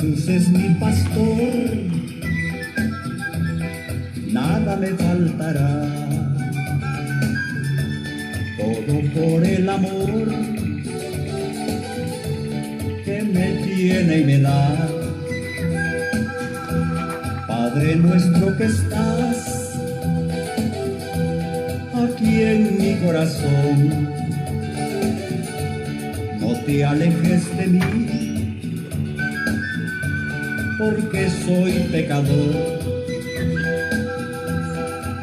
Jesús es mi pastor, nada me faltará. Todo por el amor que me tiene y me da. Padre nuestro que estás aquí en mi corazón, no te alejes de mí, porque soy pecador.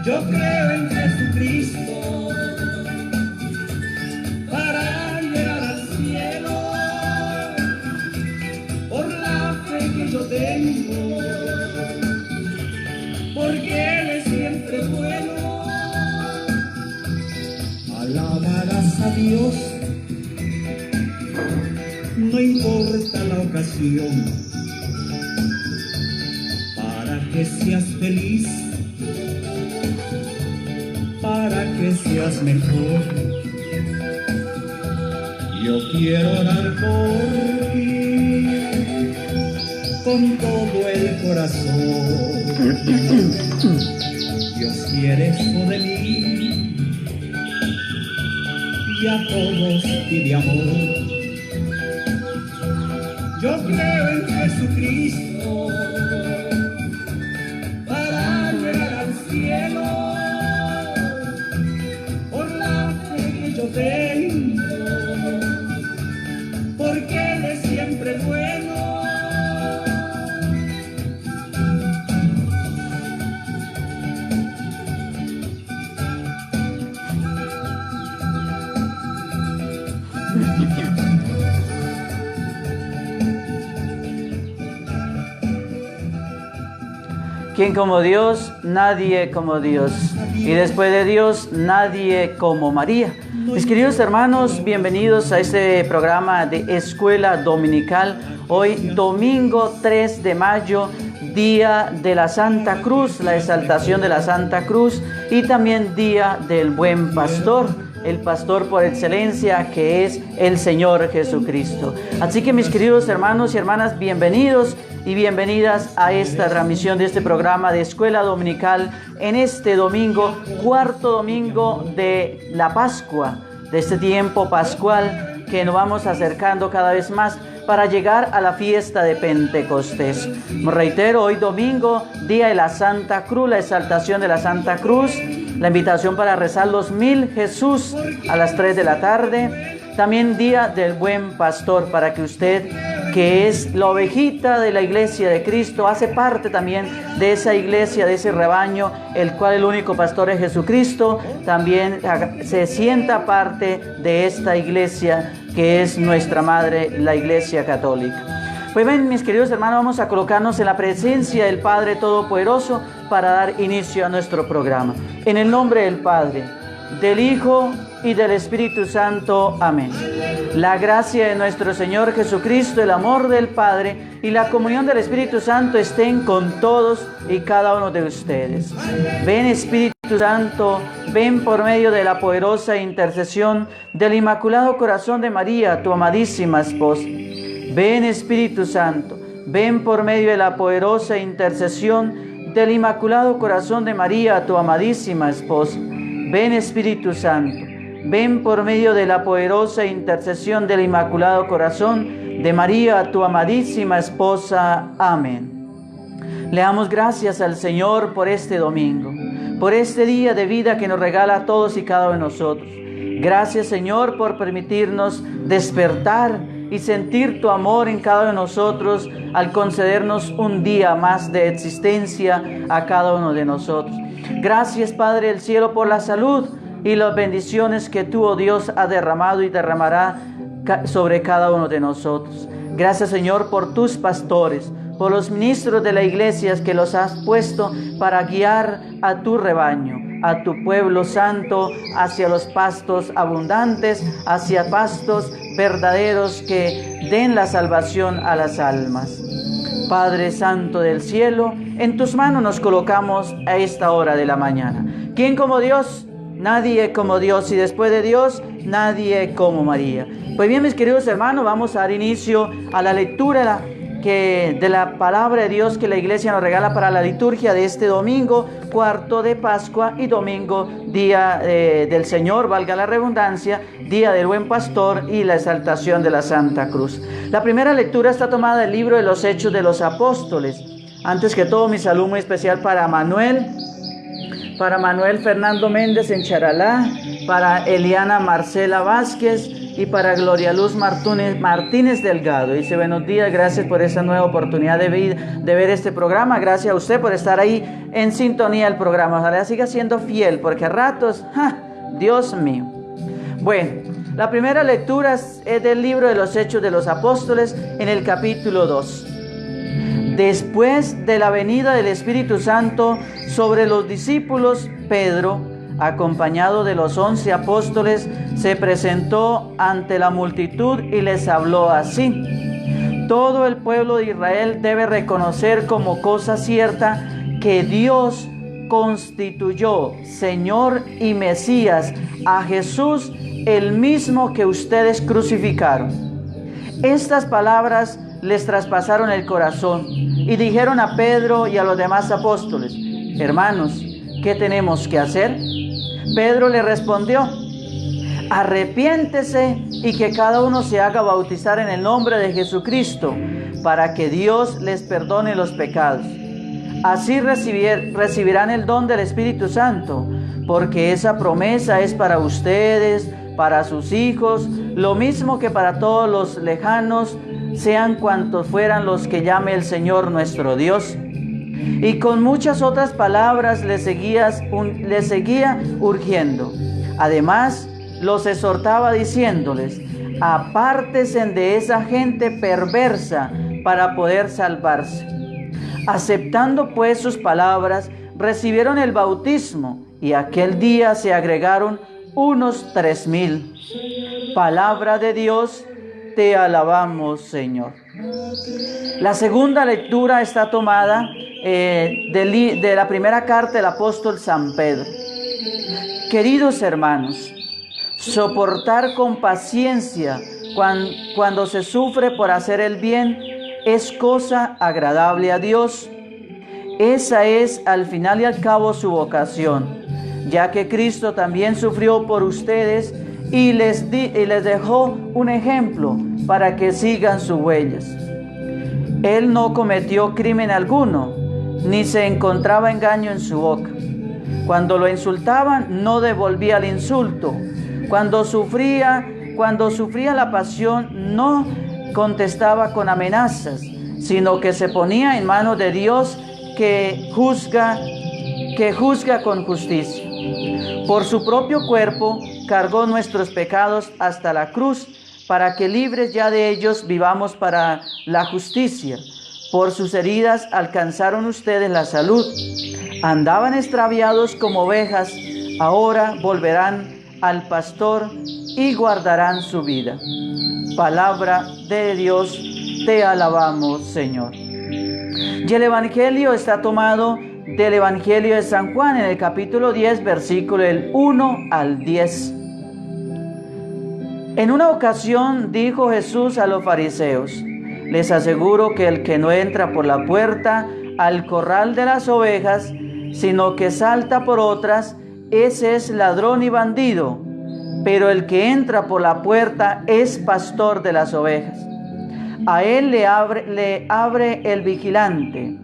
Yo creo en Jesucristo para llegar al cielo, por la fe que yo tengo, porque Él es siempre bueno. Alabarás a Dios, no importa la ocasión, para que seas feliz, para que seas mejor. Yo quiero orar por ti con todo el corazón. Dios quiere eso de mí y a todos pide amor. Yo creo en Jesucristo para llegar al cielo, por la fe que yo tengo, porque Él es siempre bueno. ¿Quién como Dios? Nadie como Dios. Y después de Dios, nadie como María. Mis queridos hermanos, bienvenidos a este programa de Escuela Dominical. Hoy, domingo 3 de mayo, Día de la Santa Cruz, la exaltación de la Santa Cruz, y también Día del Buen Pastor, el pastor por excelencia que es el Señor Jesucristo. Así que mis queridos hermanos y hermanas, bienvenidos y bienvenidas a esta transmisión de este programa de Escuela Dominical en este domingo, cuarto domingo de la Pascua, de este tiempo pascual que nos vamos acercando cada vez más para llegar a la fiesta de Pentecostés. Reitero, hoy domingo, Día de la Santa Cruz, la exaltación de la Santa Cruz, la invitación para rezar los 1000 Jesús a las 3 de la tarde. También Día del Buen Pastor, para que usted, que es la ovejita de la iglesia de Cristo, hace parte también de esa iglesia, de ese rebaño, el cual el único pastor es Jesucristo, también se sienta parte de esta iglesia que es nuestra madre, la Iglesia Católica. Pues bien, mis queridos hermanos, vamos a colocarnos en la presencia del Padre Todopoderoso para dar inicio a nuestro programa. En el nombre del Padre, del Hijo y del Espíritu Santo. Amén. La gracia de nuestro Señor Jesucristo, el amor del Padre y la comunión del Espíritu Santo estén con todos y cada uno de ustedes. Ven, Espíritu Santo, ven por medio de la poderosa intercesión del Inmaculado Corazón de María, tu amadísima esposa. Ven, Espíritu Santo, ven por medio de la poderosa intercesión del Inmaculado Corazón de María, tu amadísima esposa. Ven, Espíritu Santo, ven por medio de la poderosa intercesión del Inmaculado Corazón de María, tu amadísima esposa. Amén. Le damos gracias al Señor por este domingo, por este día de vida que nos regala a todos y cada uno de nosotros. Gracias, Señor, por permitirnos despertar y sentir tu amor en cada uno de nosotros al concedernos un día más de existencia a cada uno de nosotros. Gracias, Padre del cielo, por la salud y las bendiciones que tú, oh Dios, has derramado y derramará sobre cada uno de nosotros. Gracias, Señor, por tus pastores, por los ministros de la iglesia que los has puesto para guiar a tu rebaño, a tu pueblo santo, hacia los pastos abundantes, hacia pastos verdaderos que den la salvación a las almas. Padre Santo del cielo, en tus manos nos colocamos a esta hora de la mañana. ¿Quién como Dios? Nadie como Dios, y después de Dios, nadie como María. Pues bien, mis queridos hermanos, vamos a dar inicio a la lectura de la palabra de Dios que la iglesia nos regala para la liturgia de este domingo, cuarto de Pascua y domingo, día del Señor, valga la redundancia, día del Buen Pastor y la exaltación de la Santa Cruz. La primera lectura está tomada del libro de los Hechos de los Apóstoles. Antes que todo, mi saludo muy especial para Manuel Fernando Méndez en Charalá, para Eliana Marcela Vázquez y para Gloria Luz Martínez Delgado. Dice: buenos días, gracias por esta nueva oportunidad de ver este programa. Gracias a usted por estar ahí en sintonía del programa. Ojalá siga siendo fiel, porque a ratos, Dios mío. Bueno, la primera lectura es del libro de los Hechos de los Apóstoles en el capítulo 2. Después de la venida del Espíritu Santo sobre los discípulos, Pedro, acompañado de los 11 apóstoles, se presentó ante la multitud y les habló así: todo el pueblo de Israel debe reconocer como cosa cierta que Dios constituyó Señor y Mesías a Jesús, el mismo que ustedes crucificaron. Estas palabras les traspasaron el corazón y dijeron a Pedro y a los demás apóstoles: hermanos, ¿qué tenemos que hacer? Pedro le respondió: arrepiéntese y que cada uno se haga bautizar en el nombre de Jesucristo para que Dios les perdone los pecados. Así recibirán el don del Espíritu Santo, porque esa promesa es para ustedes, para sus hijos, lo mismo que para todos los lejanos, sean cuantos fueran los que llame el Señor nuestro Dios. Y con muchas otras palabras les seguía urgiendo. Además, los exhortaba diciéndoles: apártense de esa gente perversa para poder salvarse. Aceptando pues sus palabras, recibieron el bautismo, y aquel día se agregaron unos 3,000. Palabra de Dios, te alabamos, Señor. La segunda lectura está tomada de la primera carta del apóstol San Pedro. Queridos hermanos, soportar con paciencia cuando se sufre por hacer el bien es cosa agradable a Dios. Esa es al final y al cabo su vocación, ya que Cristo también sufrió por ustedes y les dejó un ejemplo para que sigan sus huellas. Él no cometió crimen alguno, ni se encontraba engaño en su boca. Cuando lo insultaban, no devolvía el insulto. Cuando sufría la pasión, no contestaba con amenazas, sino que se ponía en manos de Dios que juzga con justicia. Por su propio cuerpo cargó nuestros pecados hasta la cruz, para que libres ya de ellos vivamos para la justicia. Por sus heridas alcanzaron ustedes la salud. Andaban extraviados como ovejas, ahora volverán al pastor y guardarán su vida. Palabra de Dios, te alabamos, Señor. Y el Evangelio está tomado del Evangelio de San Juan en el capítulo 10, versículo del 1 al 10. En una ocasión dijo Jesús a los fariseos: les aseguro que el que no entra por la puerta al corral de las ovejas, sino que salta por otras, ese es ladrón y bandido. Pero el que entra por la puerta es pastor de las ovejas. A él le abre el vigilante,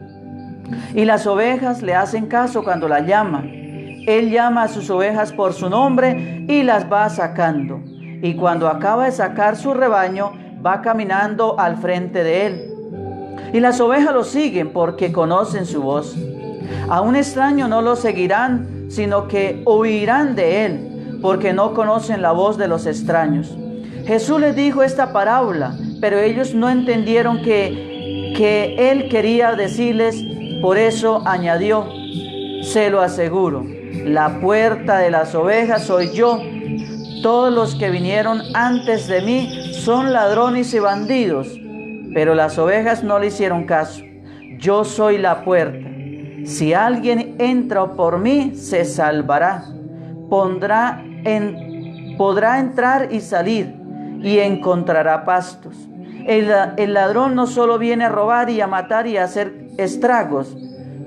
y las ovejas le hacen caso cuando la llama. Él llama a sus ovejas por su nombre y las va sacando. Y cuando acaba de sacar su rebaño, va caminando al frente de él. Y las ovejas lo siguen porque conocen su voz. A un extraño no lo seguirán, sino que huirán de él, porque no conocen la voz de los extraños. Jesús les dijo esta parábola, pero ellos no entendieron que él quería decirles. Por eso añadió: se lo aseguro, la puerta de las ovejas soy yo. Todos los que vinieron antes de mí son ladrones y bandidos, pero las ovejas no le hicieron caso. Yo soy la puerta. Si alguien entra por mí, se salvará. Podrá entrar y salir y encontrará pastos. El ladrón no solo viene a robar y a matar y a hacer estragos.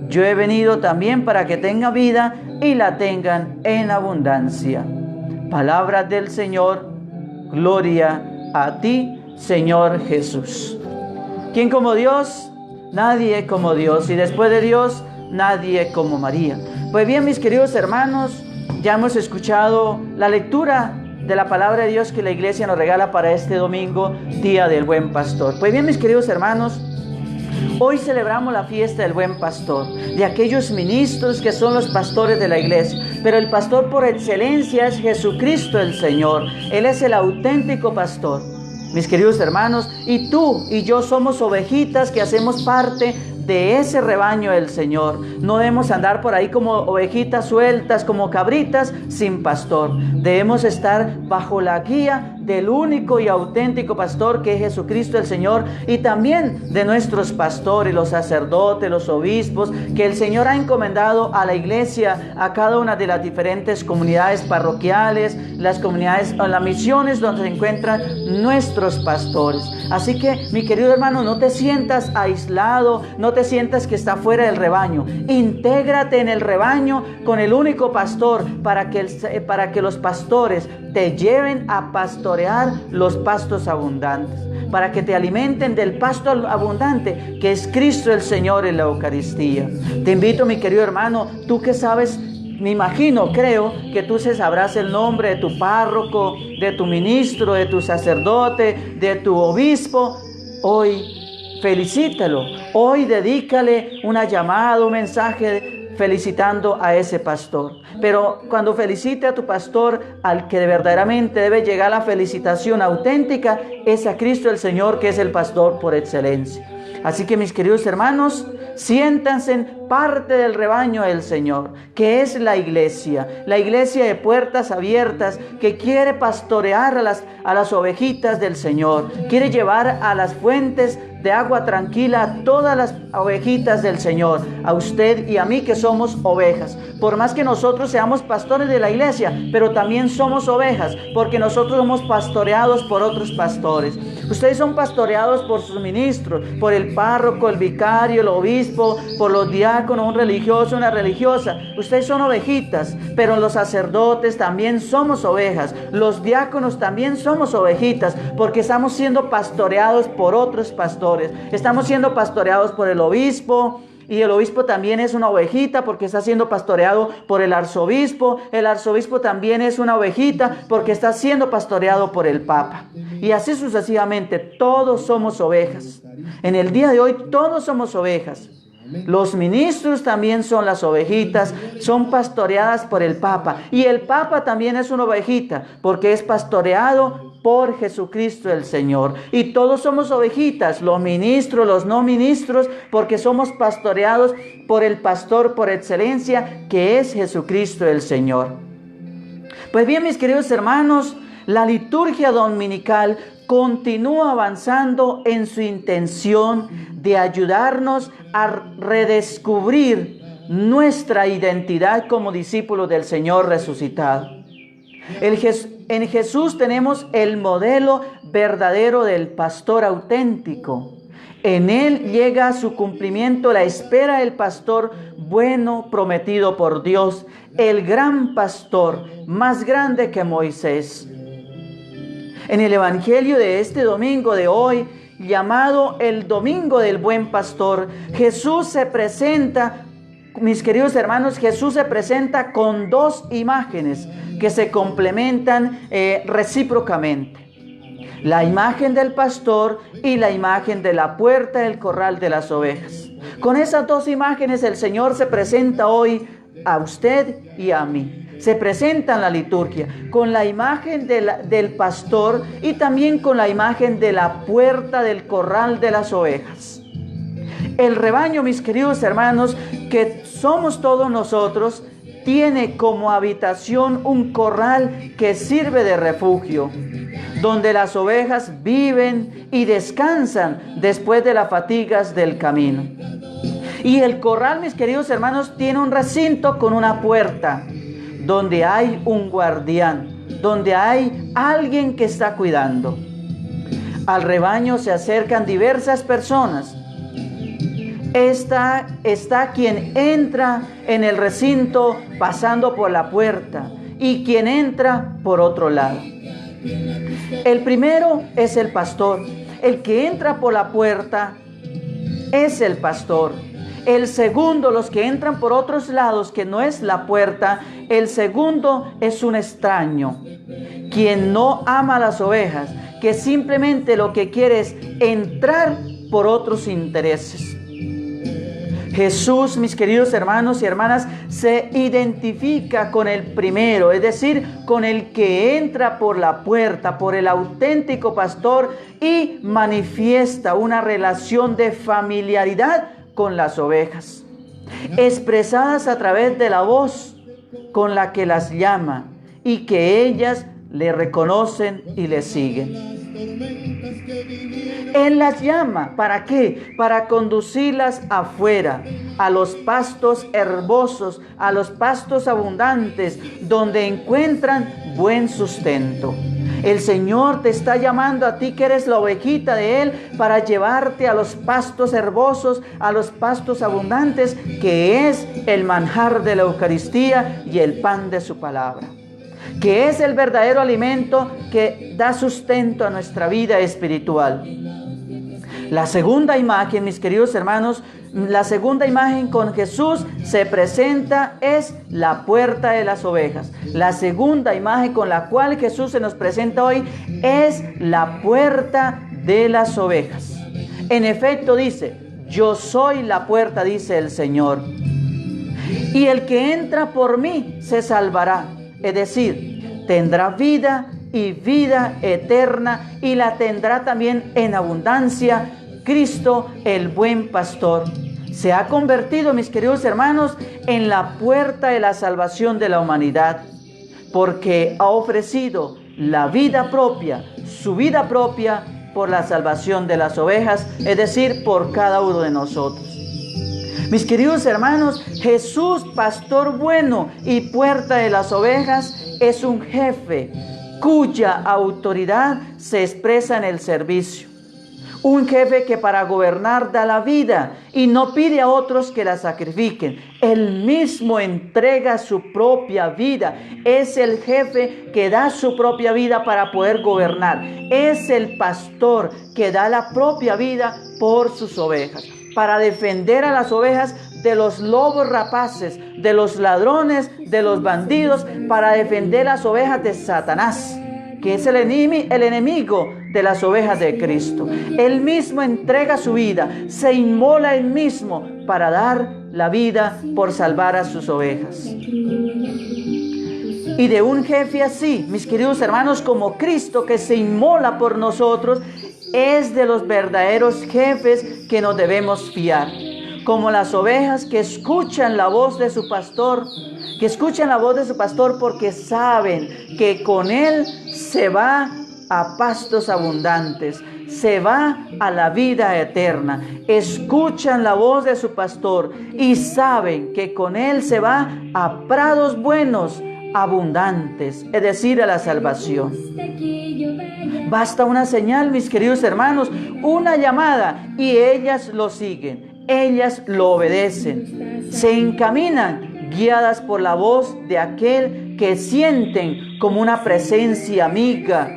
Yo he venido también para que tengan vida y la tengan en abundancia. Palabras del Señor. Gloria a ti, Señor Jesús. ¿Quién como Dios? Nadie como Dios. Y después de Dios, nadie como María. Pues bien, mis queridos hermanos, ya hemos escuchado la lectura de la palabra de Dios que la iglesia nos regala para este domingo, Día del Buen Pastor. Pues bien, mis queridos hermanos, hoy celebramos la fiesta del Buen Pastor, de aquellos ministros que son los pastores de la iglesia. Pero el pastor por excelencia es Jesucristo el Señor. Él es el auténtico pastor. Mis queridos hermanos, y tú y yo somos ovejitas que hacemos parte de ese rebaño del Señor. No debemos andar por ahí como ovejitas sueltas, como cabritas sin pastor. Debemos estar bajo la guía del único y auténtico pastor que es Jesucristo el Señor, y también de nuestros pastores, los sacerdotes, los obispos, que el Señor ha encomendado a la iglesia, a cada una de las diferentes comunidades parroquiales, las comunidades o las misiones donde se encuentran nuestros pastores. Así que, mi querido hermano, no te sientas aislado, no te sientas que está fuera del rebaño. Intégrate en el rebaño con el único pastor para que los pastores te lleven a pastorear los pastos abundantes, para que te alimenten del pasto abundante que es Cristo el Señor en la Eucaristía. Te invito, mi querido hermano, tú que sabes, me imagino, creo que tú sabrás el nombre de tu párroco, de tu ministro, de tu sacerdote, de tu obispo. Hoy felicítalo, hoy dedícale una llamada, un mensaje felicitando a ese pastor. Pero cuando felicite a tu pastor, al que verdaderamente debe llegar la felicitación auténtica, es a Cristo el Señor, que es el pastor por excelencia. Así que, mis queridos hermanos, siéntanse en parte del rebaño del Señor, que es la iglesia de puertas abiertas, que quiere pastorear a las ovejitas del Señor, quiere llevar a las fuentes de agua tranquila a todas las ovejitas del Señor, a usted y a mí que somos ovejas. Por más que nosotros seamos pastores de la iglesia, pero también somos ovejas, porque nosotros somos pastoreados por otros pastores. Ustedes son pastoreados por sus ministros, por el párroco, el vicario, el obispo, por los diáconos, un religioso, una religiosa. Ustedes son ovejitas, pero los sacerdotes también somos ovejas. Los diáconos también somos ovejitas, porque estamos siendo pastoreados por otros pastores. Estamos siendo pastoreados por el obispo, y el obispo también es una ovejita porque está siendo pastoreado por el arzobispo. El arzobispo también es una ovejita porque está siendo pastoreado por el papa. Y así sucesivamente, todos somos ovejas. En el día de hoy todos somos ovejas. Los ministros también son las ovejitas, son pastoreadas por el Papa. Y el Papa también es una ovejita, porque es pastoreado por Jesucristo el Señor. Y todos somos ovejitas, los ministros, los no ministros, porque somos pastoreados por el pastor por excelencia, que es Jesucristo el Señor. Pues bien, mis queridos hermanos, la liturgia dominical continúa avanzando en su intención de ayudarnos a redescubrir nuestra identidad como discípulos del Señor resucitado. En Jesús tenemos el modelo verdadero del pastor auténtico. En Él llega a su cumplimiento la espera del pastor bueno prometido por Dios, el gran pastor, más grande que Moisés. En el Evangelio de este domingo de hoy, llamado el Domingo del Buen Pastor, Jesús se presenta, mis queridos hermanos, Jesús se presenta con dos imágenes que se complementan recíprocamente. La imagen del pastor y la imagen de la puerta del corral de las ovejas. Con esas dos imágenes el Señor se presenta hoy a usted y a mí. Se presenta en la liturgia con la imagen del pastor y también con la imagen de la puerta del corral de las ovejas. El rebaño, mis queridos hermanos, que somos todos nosotros, tiene como habitación un corral que sirve de refugio, donde las ovejas viven y descansan después de las fatigas del camino. Y el corral, mis queridos hermanos, tiene un recinto con una puerta, donde hay un guardián, donde hay alguien que está cuidando. Al rebaño se acercan diversas personas. Está quien entra en el recinto pasando por la puerta y quien entra por otro lado. El primero es el pastor. El que entra por la puerta es el pastor. El segundo, los que entran por otros lados que no es la puerta, el segundo es un extraño, quien no ama las ovejas, que simplemente lo que quiere es entrar por otros intereses. Jesús, mis queridos hermanos y hermanas, se identifica con el primero, es decir, con el que entra por la puerta, por el auténtico pastor, y manifiesta una relación de familiaridad con las ovejas, expresadas a través de la voz con la que las llama y que ellas le reconocen y le siguen. Él las llama, ¿para qué? Para conducirlas afuera, a los pastos herbosos, a los pastos abundantes, donde encuentran buen sustento. El Señor te está llamando a ti, que eres la ovejita de Él, para llevarte a los pastos herbosos, a los pastos abundantes, que es el manjar de la Eucaristía y el pan de su palabra, que es el verdadero alimento que da sustento a nuestra vida espiritual. La segunda imagen, mis queridos hermanos, la segunda imagen con Jesús se presenta es la puerta de las ovejas. La segunda imagen con la cual Jesús se nos presenta hoy es la puerta de las ovejas. En efecto dice, yo soy la puerta, dice el Señor. Y el que entra por mí se salvará. Es decir, tendrá vida y vida eterna, y la tendrá también en abundancia. Cristo, el buen pastor, se ha convertido, mis queridos hermanos, en la puerta de la salvación de la humanidad, porque ha ofrecido la vida propia, su vida propia, por la salvación de las ovejas, es decir, por cada uno de nosotros. Mis queridos hermanos, Jesús, pastor bueno y puerta de las ovejas, es un jefe cuya autoridad se expresa en el servicio. Un jefe que para gobernar da la vida y no pide a otros que la sacrifiquen. Él mismo entrega su propia vida. Es el jefe que da su propia vida para poder gobernar. Es el pastor que da la propia vida por sus ovejas, para defender a las ovejas de los lobos rapaces, de los ladrones, de los bandidos, para defender las ovejas de Satanás, que es el enemigo de las ovejas de Cristo. Él mismo entrega su vida, se inmola él mismo para dar la vida por salvar a sus ovejas. Y de un jefe así, mis queridos hermanos, como Cristo, que se inmola por nosotros, es de los verdaderos jefes que nos debemos fiar. Como las ovejas que escuchan la voz de su pastor, porque saben que con él se va a pastos abundantes, se va a la vida eterna. Escuchan la voz de su pastor y saben que con él se va a prados buenos, abundantes, es decir, a la salvación. Basta una señal, mis queridos hermanos, una llamada, y ellas lo siguen, ellas lo obedecen, se encaminan guiadas por la voz de aquel que sienten como una presencia amiga,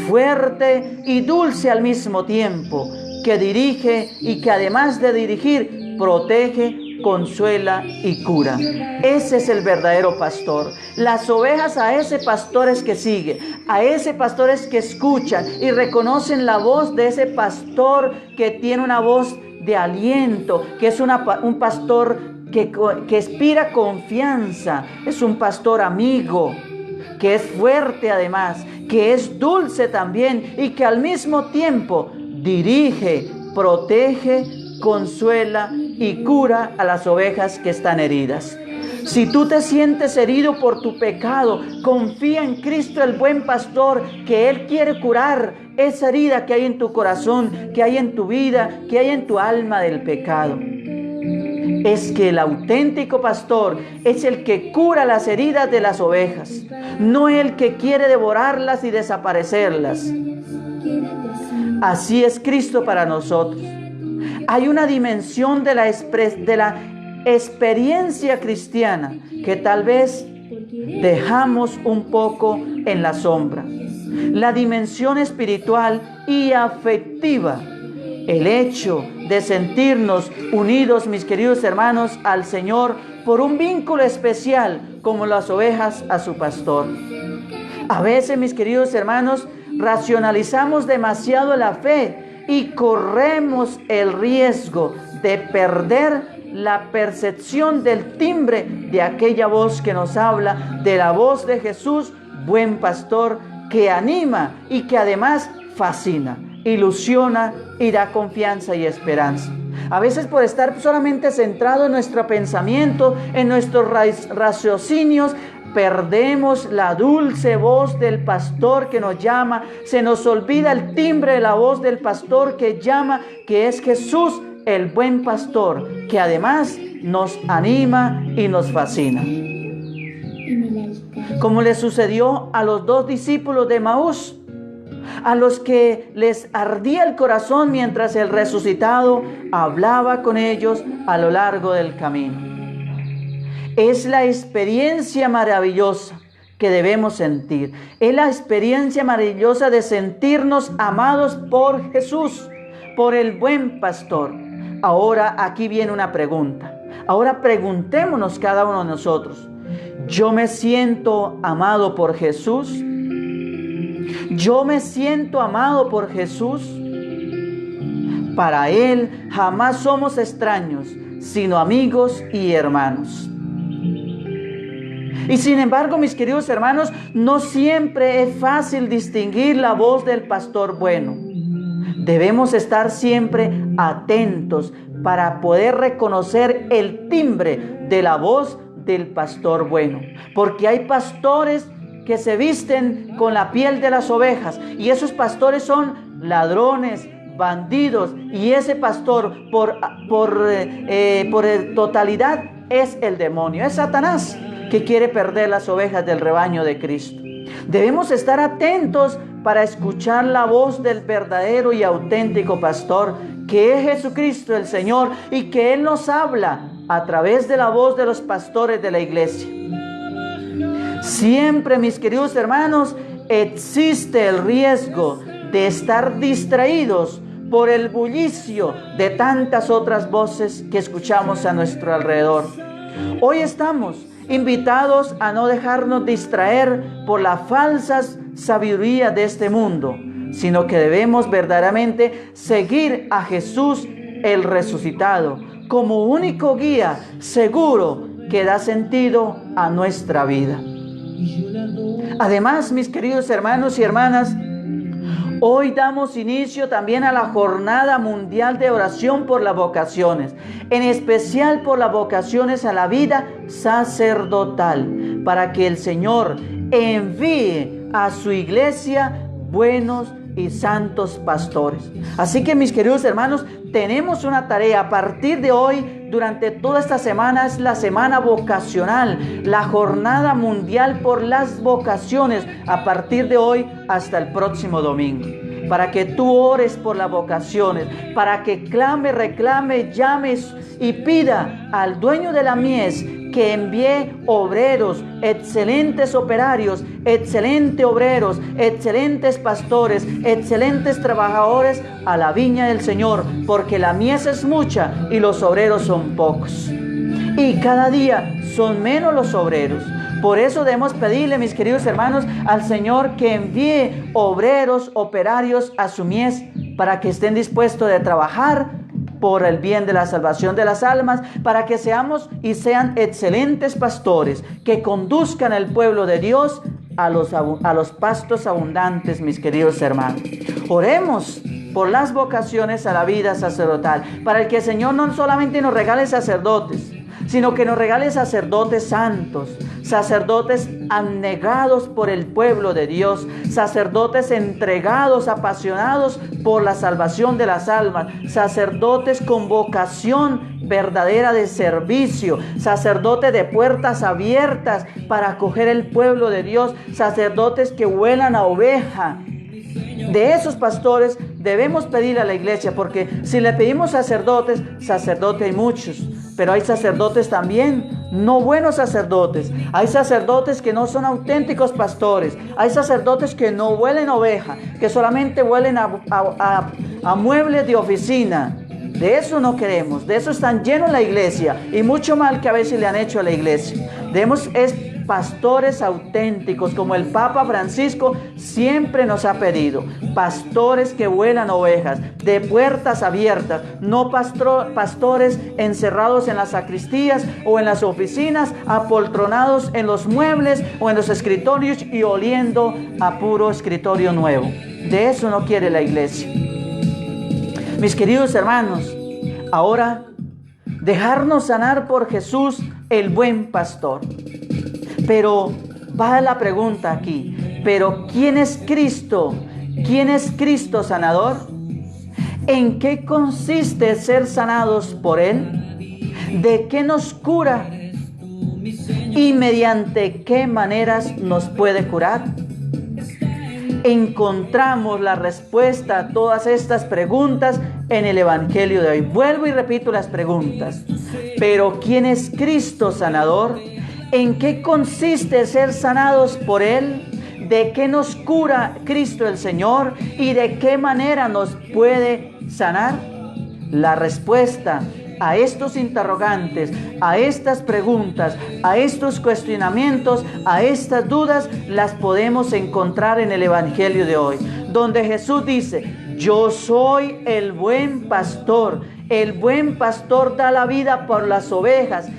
fuerte y dulce al mismo tiempo, que dirige y que además de dirigir, protege, consuela y cura. Ese es el verdadero pastor. Las ovejas a ese pastor es que sigue, a ese pastor es que escuchan y reconocen la voz de ese pastor que tiene una voz de aliento, que es un pastor que inspira confianza, es un pastor amigo, que es fuerte además, que es dulce también y que al mismo tiempo dirige, protege, consuela y cura a las ovejas que están heridas. Si tú te sientes herido por tu pecado, confía en Cristo, el buen pastor, que Él quiere curar esa herida que hay en tu corazón, que hay en tu vida, que hay en tu alma del pecado. Es que el auténtico pastor es el que cura las heridas de las ovejas, no el que quiere devorarlas y desaparecerlas. Así es Cristo para nosotros. Hay una dimensión de la experiencia cristiana que tal vez dejamos un poco en la sombra. La dimensión espiritual y afectiva. El hecho de sentirnos unidos, mis queridos hermanos, al Señor por un vínculo especial como las ovejas a su pastor. A veces, mis queridos hermanos, racionalizamos demasiado la fe y corremos el riesgo de perder la percepción del timbre de aquella voz que nos habla, de la voz de Jesús, buen pastor, que anima y que además fascina, ilusiona y da confianza y esperanza. A veces por estar solamente centrado en nuestro pensamiento, en nuestros raciocinios, perdemos la dulce voz del pastor que nos llama. Se nos olvida el timbre de la voz del pastor que llama, que es Jesús, el buen pastor, que además nos anima y nos fascina. Como le sucedió a los 2 discípulos de Emaús, a los que les ardía el corazón mientras el resucitado hablaba con ellos a lo largo del camino. Es la experiencia maravillosa que debemos sentir. Es la experiencia maravillosa de sentirnos amados por Jesús, por el buen pastor. Ahora aquí viene una pregunta. Ahora preguntémonos cada uno de nosotros. ¿Yo me siento amado por Jesús? ¿Yo me siento amado por Jesús? Para Él jamás somos extraños, sino amigos y hermanos. Y sin embargo, mis queridos hermanos, no siempre es fácil distinguir la voz del pastor bueno. Debemos estar siempre atentos para poder reconocer el timbre de la voz del pastor bueno. Porque hay pastores que se visten con la piel de las ovejas y esos pastores son ladrones, bandidos, y ese pastor por totalidad es el demonio, es Satanás, que quiere perder las ovejas del rebaño de Cristo. Debemos estar atentos para escuchar la voz del verdadero y auténtico pastor, que es Jesucristo el Señor, y que Él nos habla a través de la voz de los pastores de la iglesia. Siempre, mis queridos hermanos, existe el riesgo de estar distraídos por el bullicio de tantas otras voces que escuchamos a nuestro alrededor. Hoy estamos invitados a no dejarnos distraer por la falsa sabiduría de este mundo, sino que debemos verdaderamente seguir a Jesús el resucitado como único guía seguro que da sentido a nuestra vida. Además, mis queridos hermanos y hermanas, hoy damos inicio también a la Jornada Mundial de Oración por las Vocaciones, en especial por las vocaciones a la vida sacerdotal, para que el Señor envíe a su iglesia buenos y santos pastores. Así que, mis queridos hermanos, tenemos una tarea a partir de hoy. Durante toda esta semana es la semana vocacional, la Jornada Mundial por las Vocaciones, a partir de hoy hasta el próximo domingo, para que tú ores por las vocaciones, para que clame, reclame, llames y pida al dueño de la mies que envíe obreros, excelentes operarios, excelentes obreros, excelentes pastores, excelentes trabajadores a la viña del Señor, porque la mies es mucha y los obreros son pocos. Y cada día son menos los obreros. Por eso debemos pedirle, mis queridos hermanos, al Señor que envíe obreros, operarios a su mies para que estén dispuestos de trabajar por el bien de la salvación de las almas, para que seamos y sean excelentes pastores que conduzcan al pueblo de Dios a los pastos abundantes, mis queridos hermanos. Oremos por las vocaciones a la vida sacerdotal, para que el Señor no solamente nos regale sacerdotes, sino que nos regale sacerdotes santos, sacerdotes abnegados por el pueblo de Dios, sacerdotes entregados, apasionados por la salvación de las almas, sacerdotes con vocación verdadera de servicio, sacerdotes de puertas abiertas para acoger el pueblo de Dios, sacerdotes que huelan a oveja. De esos pastores debemos pedir a la iglesia, porque si le pedimos sacerdotes hay muchos, pero hay sacerdotes también no buenos sacerdotes. Hay sacerdotes que no son auténticos pastores. Hay sacerdotes que no huelen oveja, que solamente huelen a muebles de oficina. De eso no queremos, de eso están llenos la iglesia, y mucho mal que a veces le han hecho a la iglesia. Debemos pastores auténticos, como el Papa Francisco siempre nos ha pedido. Pastores que vuelan ovejas, de puertas abiertas, no pastores encerrados en las sacristías o en las oficinas, apoltronados en los muebles o en los escritorios y oliendo a puro escritorio nuevo. De eso no quiere la iglesia. Mis queridos hermanos, ahora dejarnos sanar por Jesús, el buen pastor. Pero va la pregunta aquí, ¿pero quién es Cristo? ¿Quién es Cristo sanador? ¿En qué consiste ser sanados por Él? ¿De qué nos cura? ¿Y mediante qué maneras nos puede curar? Encontramos la respuesta a todas estas preguntas en el Evangelio de hoy. Vuelvo y repito las preguntas. ¿Pero quién es Cristo sanador? ¿En qué consiste ser sanados por Él? ¿De qué nos cura Cristo el Señor? ¿Y de qué manera nos puede sanar? La respuesta a estos interrogantes, a estas preguntas, a estos cuestionamientos, a estas dudas, las podemos encontrar en el Evangelio de hoy, donde Jesús dice: yo soy el buen pastor. El buen pastor da la vida por las ovejas.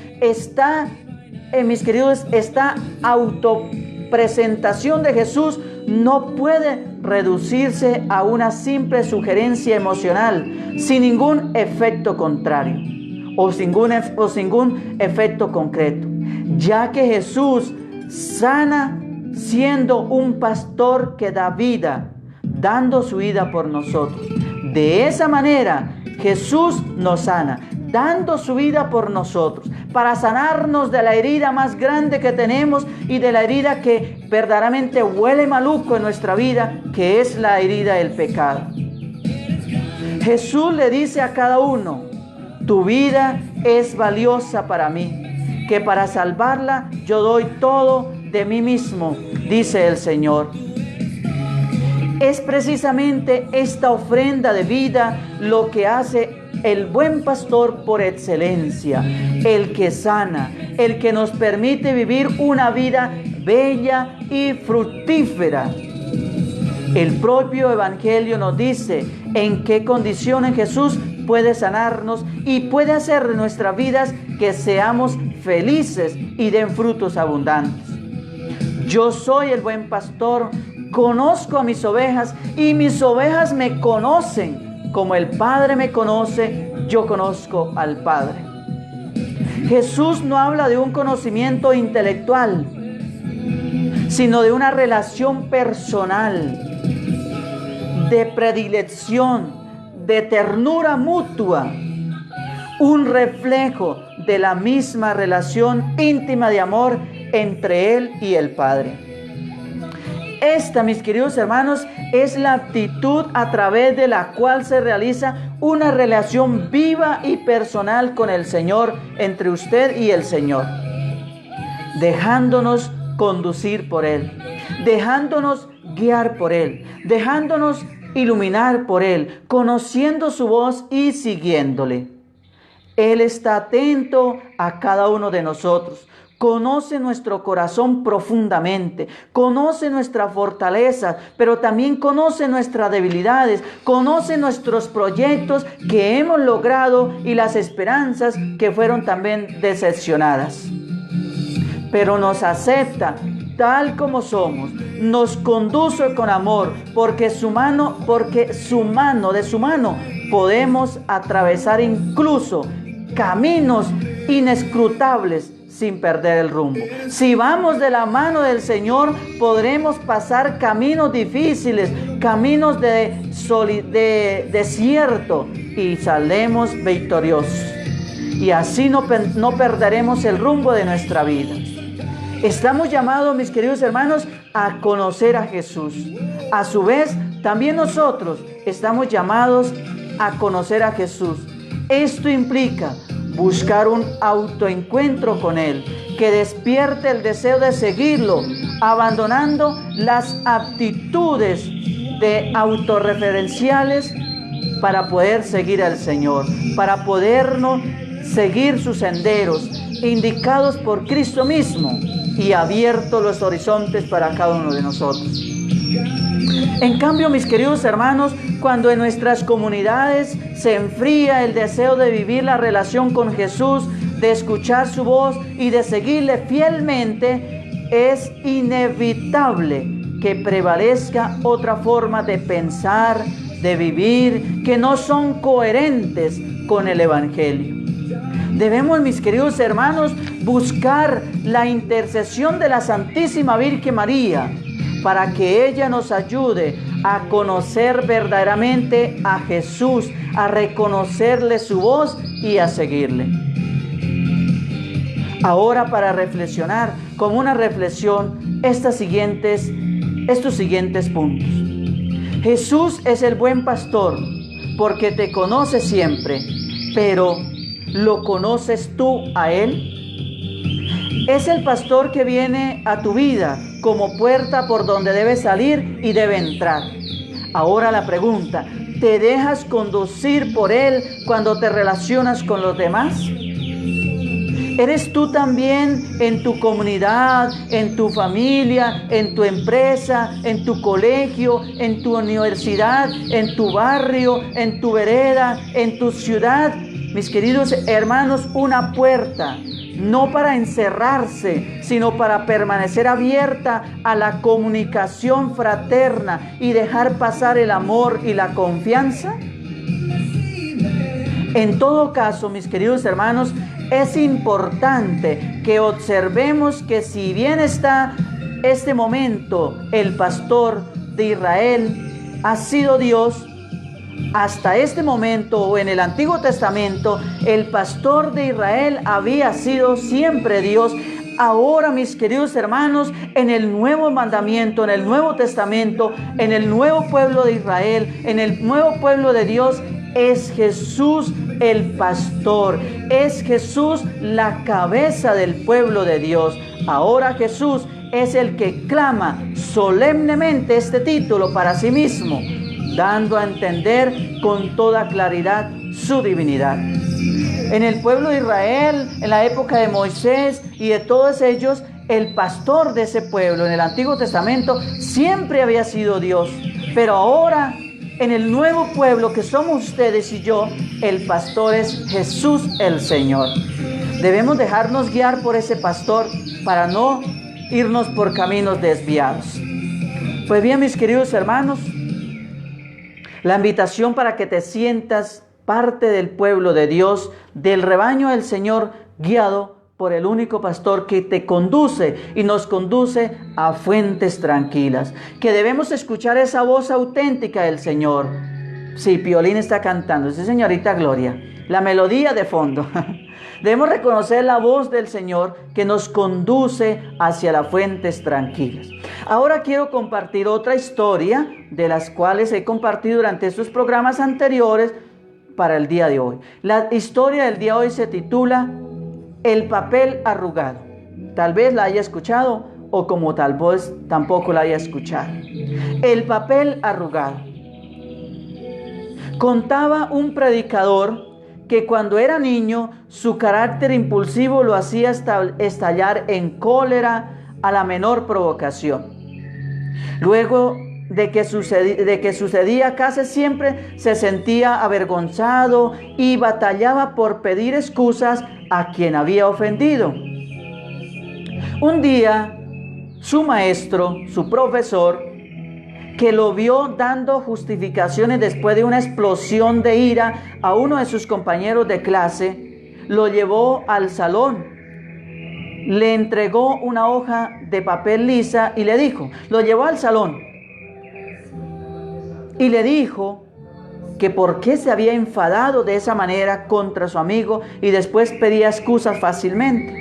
Mis queridos, esta autopresentación de Jesús no puede reducirse a una simple sugerencia emocional, sin ningún efecto contrario o sin ningún efecto concreto, ya que Jesús sana siendo un pastor que da vida, dando su vida por nosotros. De esa manera Jesús nos sana, dando su vida por nosotros, para sanarnos de la herida más grande que tenemos y de la herida que verdaderamente huele maluco en nuestra vida, que es la herida del pecado. Jesús le dice a cada uno: tu vida es valiosa para mí, que para salvarla yo doy todo de mí mismo, dice el Señor. Es precisamente esta ofrenda de vida lo que hace el buen pastor por excelencia, el que sana, el que nos permite vivir una vida bella y fructífera. El propio Evangelio nos dice en qué condiciones Jesús puede sanarnos y puede hacer de nuestras vidas que seamos felices y den frutos abundantes. Yo soy el buen pastor, conozco a mis ovejas y mis ovejas me conocen. Como el Padre me conoce, yo conozco al Padre. Jesús no habla de un conocimiento intelectual, sino de una relación personal, de predilección, de ternura mutua, un reflejo de la misma relación íntima de amor entre Él y el Padre. Esta, mis queridos hermanos, es la actitud a través de la cual se realiza una relación viva y personal con el Señor, entre usted y el Señor, dejándonos conducir por Él, dejándonos guiar por Él, dejándonos iluminar por Él, conociendo su voz y siguiéndole. Él está atento a cada uno de nosotros. Conoce nuestro corazón profundamente, conoce nuestra fortaleza, pero también conoce nuestras debilidades, conoce nuestros proyectos que hemos logrado y las esperanzas que fueron también decepcionadas. Pero nos acepta tal como somos, nos conduce con amor, porque de su mano podemos atravesar incluso caminos inescrutables sin perder el rumbo. Si vamos de la mano del Señor, podremos pasar caminos difíciles, caminos de desierto, y saldremos victoriosos. Y así no perderemos el rumbo de nuestra vida. Estamos llamados, mis queridos hermanos, a conocer a Jesús. A su vez, también nosotros estamos llamados a conocer a Jesús. Esto implica buscar un autoencuentro con Él, que despierte el deseo de seguirlo, abandonando las aptitudes de autorreferenciales para poder seguir al Señor, para podernos seguir sus senderos, indicados por Cristo mismo y abiertos los horizontes para cada uno de nosotros. En cambio, mis queridos hermanos, cuando en nuestras comunidades se enfría el deseo de vivir la relación con Jesús, de escuchar su voz y de seguirle fielmente, es inevitable que prevalezca otra forma de pensar, de vivir, que no son coherentes con el Evangelio. Debemos, mis queridos hermanos, buscar la intercesión de la Santísima Virgen María para que ella nos ayude a conocer verdaderamente a Jesús, a reconocerle su voz y a seguirle. Ahora, para reflexionar, como una reflexión, estos siguientes puntos. Jesús es el buen pastor porque te conoce siempre, pero ¿lo conoces tú a Él? Es el pastor que viene a tu vida como puerta por donde debe salir y debe entrar. Ahora la pregunta, ¿te dejas conducir por Él cuando te relacionas con los demás? ¿Eres tú también en tu comunidad, en tu familia, en tu empresa, en tu colegio, en tu universidad, en tu barrio, en tu vereda, en tu ciudad? Mis queridos hermanos, una puerta, no para encerrarse, sino para permanecer abierta a la comunicación fraterna y dejar pasar el amor y la confianza. En todo caso, mis queridos hermanos, es importante que observemos que si bien está este momento, el pastor de Israel ha sido Dios, hasta este momento o en el Antiguo Testamento, el pastor de Israel había sido siempre Dios. Ahora, mis queridos hermanos, en el nuevo mandamiento, en el Nuevo Testamento, en el nuevo pueblo de Israel, en el nuevo pueblo de Dios, es Jesús el pastor, es Jesús la cabeza del pueblo de Dios. Ahora Jesús es el que clama solemnemente este título para sí mismo, dando a entender con toda claridad su divinidad. En el pueblo de Israel, en la época de Moisés y de todos ellos, el pastor de ese pueblo en el Antiguo Testamento siempre había sido Dios. Pero ahora, en el nuevo pueblo que somos ustedes y yo, el pastor es Jesús el Señor. Debemos dejarnos guiar por ese pastor para no irnos por caminos desviados. Pues bien, mis queridos hermanos, la invitación para que te sientas parte del pueblo de Dios, del rebaño del Señor, guiado por el único pastor que te conduce y nos conduce a fuentes tranquilas. Que debemos escuchar esa voz auténtica del Señor. Sí, Piolín está cantando, sí, señorita Gloria, la melodía de fondo. Debemos reconocer la voz del Señor que nos conduce hacia las fuentes tranquilas. Ahora quiero compartir otra historia de las cuales he compartido durante estos programas anteriores para el día de hoy. La historia del día de hoy se titula El papel arrugado. Tal vez la haya escuchado o como tal vez tampoco la haya escuchado. El papel arrugado. Contaba un predicador que cuando era niño su carácter impulsivo lo hacía estallar en cólera a la menor provocación. Luego de que sucedía casi siempre se sentía avergonzado y batallaba por pedir excusas a quien había ofendido. Un día, su maestro, su profesor, que lo vio dando justificaciones después de una explosión de ira a uno de sus compañeros de clase, lo llevó al salón, le entregó una hoja de papel lisa y le dijo, lo llevó al salón y le dijo que por qué se había enfadado de esa manera contra su amigo y después pedía excusas fácilmente.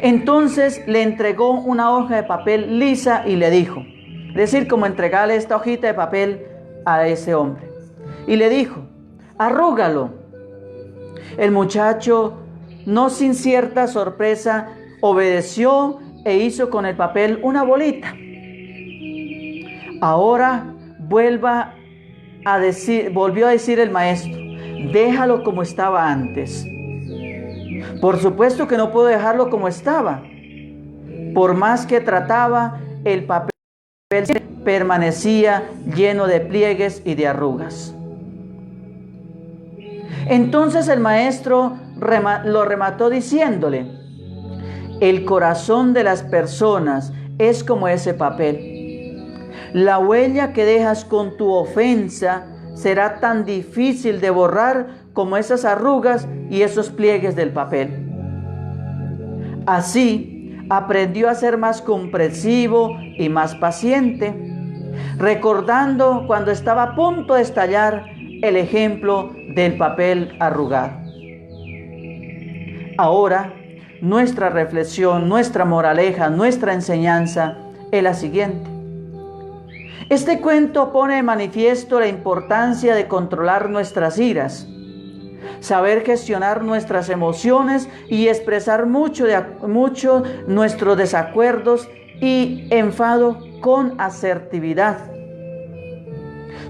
Entonces le entregó una hoja de papel lisa y le dijo, Es decir, como entregarle esta hojita de papel a ese hombre. Y le dijo, arrúgalo. El muchacho, no sin cierta sorpresa, obedeció e hizo con el papel una bolita. Ahora volvió a decir el maestro, déjalo como estaba antes. Por supuesto que no puedo dejarlo como estaba. Por más que trataba, el papel permanecía lleno de pliegues y de arrugas. Entonces el maestro lo remató diciéndole, el corazón de las personas es como ese papel. La huella que dejas con tu ofensa será tan difícil de borrar como esas arrugas y esos pliegues del papel. Así, aprendió a ser más comprensivo y más paciente, recordando cuando estaba a punto de estallar el ejemplo del papel arrugado. Ahora, nuestra reflexión, nuestra moraleja, nuestra enseñanza es la siguiente. Este cuento pone de manifiesto la importancia de controlar nuestras iras, saber gestionar nuestras emociones y expresar mucho nuestros desacuerdos y enfado con asertividad.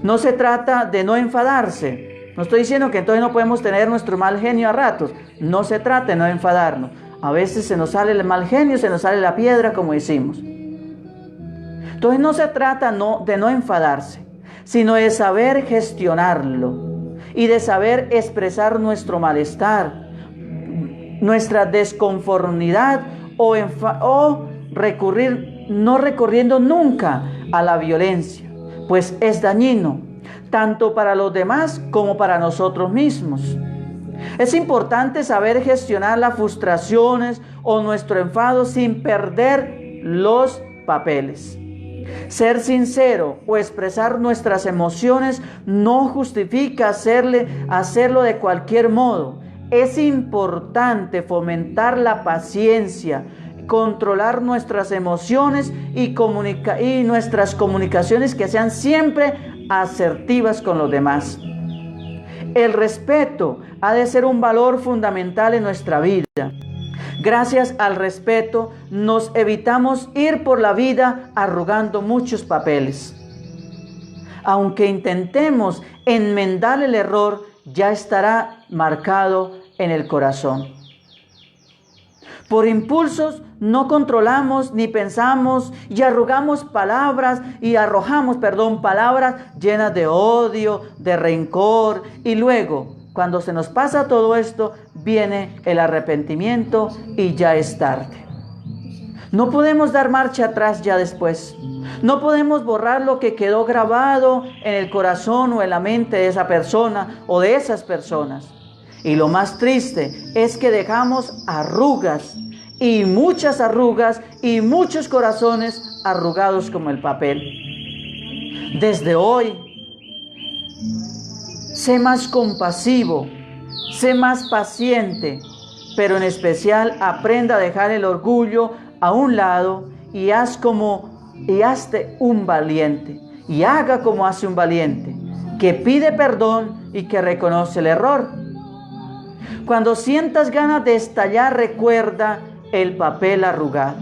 No se trata de no enfadarse. No estoy diciendo que entonces no podemos tener nuestro mal genio a ratos. No se trata de no enfadarnos. A veces se nos sale el mal genio, se nos sale la piedra, como decimos. Entonces no se trata de no enfadarse, sino de saber gestionarlo y de saber expresar nuestro malestar, nuestra desconformidad no recurriendo nunca a la violencia, pues es dañino, tanto para los demás como para nosotros mismos. Es importante saber gestionar las frustraciones o nuestro enfado sin perder los papeles. Ser sincero o expresar nuestras emociones no justifica hacerlo de cualquier modo. Es importante fomentar la paciencia, controlar nuestras emociones y nuestras comunicaciones que sean siempre asertivas con los demás. El respeto ha de ser un valor fundamental en nuestra vida. Gracias al respeto nos evitamos ir por la vida arrugando muchos papeles. Aunque intentemos enmendar el error, ya estará marcado en el corazón. Por impulsos no controlamos ni pensamos y arrojamos palabras llenas de odio, de rencor, y luego, cuando se nos pasa todo esto, viene el arrepentimiento y ya es tarde. No podemos dar marcha atrás ya después. No podemos borrar lo que quedó grabado en el corazón o en la mente de esa persona o de esas personas. Y lo más triste es que dejamos arrugas y muchas arrugas y muchos corazones arrugados como el papel. Desde hoy, sé más compasivo, sé más paciente, pero en especial aprenda a dejar el orgullo a un lado y hazte un valiente, y haga como hace un valiente, que pide perdón y que reconoce el error. Cuando sientas ganas de estallar, recuerda el papel arrugado.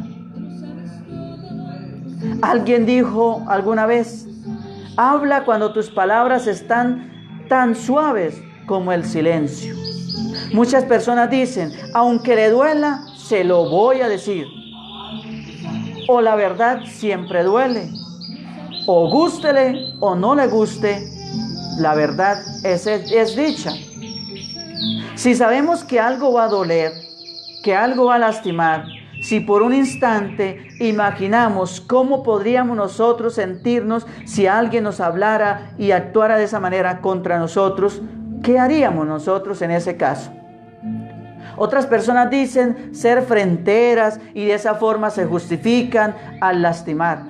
Alguien dijo alguna vez, habla cuando tus palabras están tan suaves como el silencio. Muchas personas dicen, aunque le duela, se lo voy a decir. O la verdad siempre duele. O gústele o no le guste, la verdad es dicha. Si sabemos que algo va a doler, que algo va a lastimar, si por un instante imaginamos cómo podríamos nosotros sentirnos si alguien nos hablara y actuara de esa manera contra nosotros, ¿qué haríamos nosotros en ese caso? Otras personas dicen ser fronteras y de esa forma se justifican al lastimar.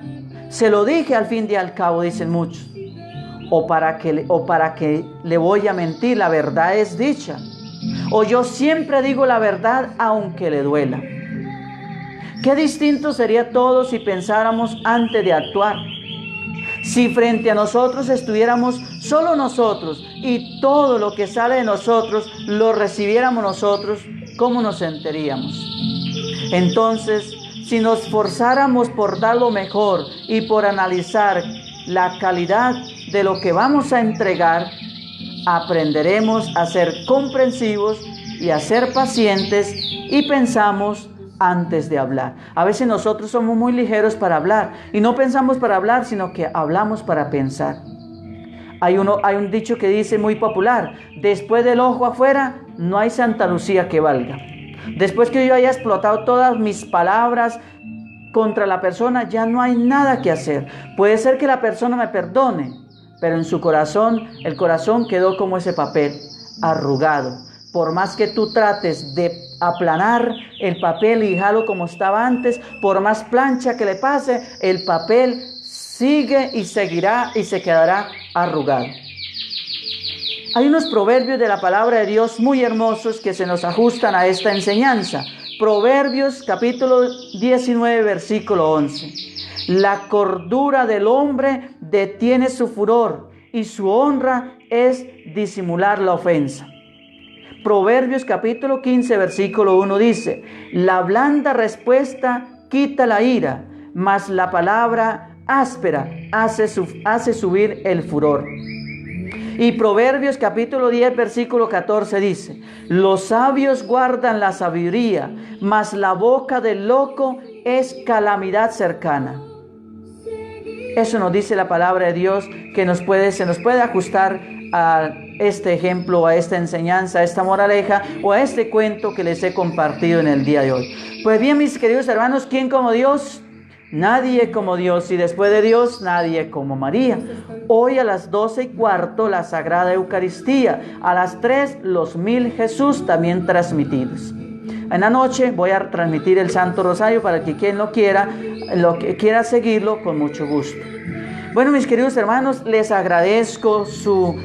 Se lo dije al fin y al cabo, dicen muchos. O para que le voy a mentir, la verdad es dicha. O yo siempre digo la verdad aunque le duela. Qué distinto sería todo si pensáramos antes de actuar. Si frente a nosotros estuviéramos solo nosotros y todo lo que sale de nosotros lo recibiéramos nosotros, ¿cómo nos sentiríamos? Entonces, si nos esforzáramos por dar lo mejor y por analizar la calidad de lo que vamos a entregar, aprenderemos a ser comprensivos y a ser pacientes y pensamos antes de hablar. A veces nosotros somos muy ligeros para hablar y no pensamos para hablar, sino que hablamos para pensar. Hay un dicho que dice muy popular: después del ojo afuera no hay Santa Lucía que valga. Después que yo haya explotado todas mis palabras contra la persona, ya no hay nada que hacer. Puede ser que la persona me perdone, pero en su corazón, el corazón quedó como ese papel, arrugado. Por más que tú trates de aplanar el papel y dejarlo como estaba antes, por más plancha que le pase, el papel sigue y seguirá y se quedará arrugado. Hay unos proverbios de la palabra de Dios muy hermosos que se nos ajustan a esta enseñanza. Proverbios capítulo 19, versículo 11. La cordura del hombre detiene su furor y su honra es disimular la ofensa. Proverbios capítulo 15, versículo 1 dice: la blanda respuesta quita la ira, mas la palabra áspera hace subir el furor. Y Proverbios capítulo 10, versículo 14 dice: los sabios guardan la sabiduría, mas la boca del loco es calamidad cercana. Eso nos dice la palabra de Dios, que se nos puede ajustar a este ejemplo, a esta enseñanza, a esta moraleja o a este cuento que les he compartido en el día de hoy. Pues bien, mis queridos hermanos, ¿quién como Dios? Nadie como Dios, y después de Dios, nadie como María. Hoy a las 12:15 la Sagrada Eucaristía, a las 3 los 1000 Jesús también transmitidos. En la noche voy a transmitir el Santo Rosario para que quien lo que quiera seguirlo, con mucho gusto. Bueno, mis queridos hermanos, les agradezco su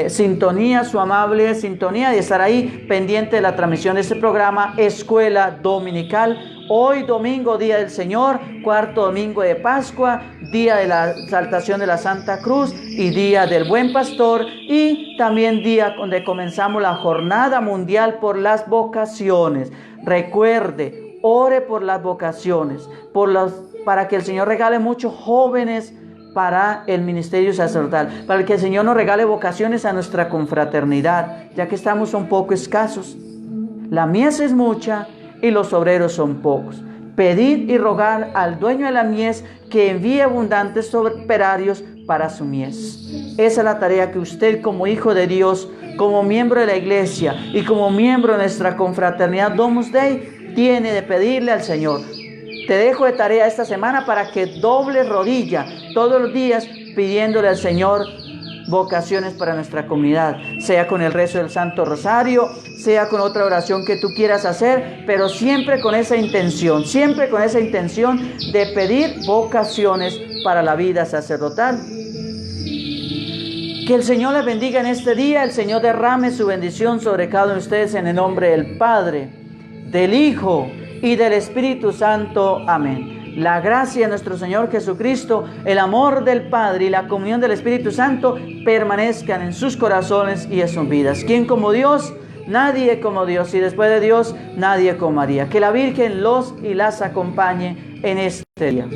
sintonía, su amable sintonía de estar ahí pendiente de la transmisión de este programa Escuela Dominical. Hoy domingo, Día del Señor, cuarto domingo de Pascua, día de la exaltación de la Santa Cruz y día del Buen Pastor, y también día donde comenzamos la Jornada Mundial por las Vocaciones. Recuerde, ore por las vocaciones, para que el Señor regale muchos jóvenes para el ministerio sacerdotal, para que el Señor nos regale vocaciones a nuestra confraternidad, ya que estamos un poco escasos. La mies es mucha y los obreros son pocos. Pedid y rogad al dueño de la mies que envíe abundantes operarios para su mies. Esa es la tarea que usted, como hijo de Dios, como miembro de la iglesia y como miembro de nuestra confraternidad Domus Dei, tiene de pedirle al Señor. Te dejo de tarea esta semana para que dobles rodilla todos los días pidiéndole al Señor vocaciones para nuestra comunidad, sea con el rezo del Santo Rosario, sea con otra oración que tú quieras hacer, pero siempre con esa intención de pedir vocaciones para la vida sacerdotal. Que el Señor les bendiga en este día, el Señor derrame su bendición sobre cada uno de ustedes en el nombre del Padre, del Hijo y del Espíritu Santo. Amén. La gracia de nuestro Señor Jesucristo, el amor del Padre y la comunión del Espíritu Santo permanezcan en sus corazones y en sus vidas. ¿Quién como Dios? Nadie como Dios. Y después de Dios, nadie como María. Que la Virgen los y las acompañe en este día.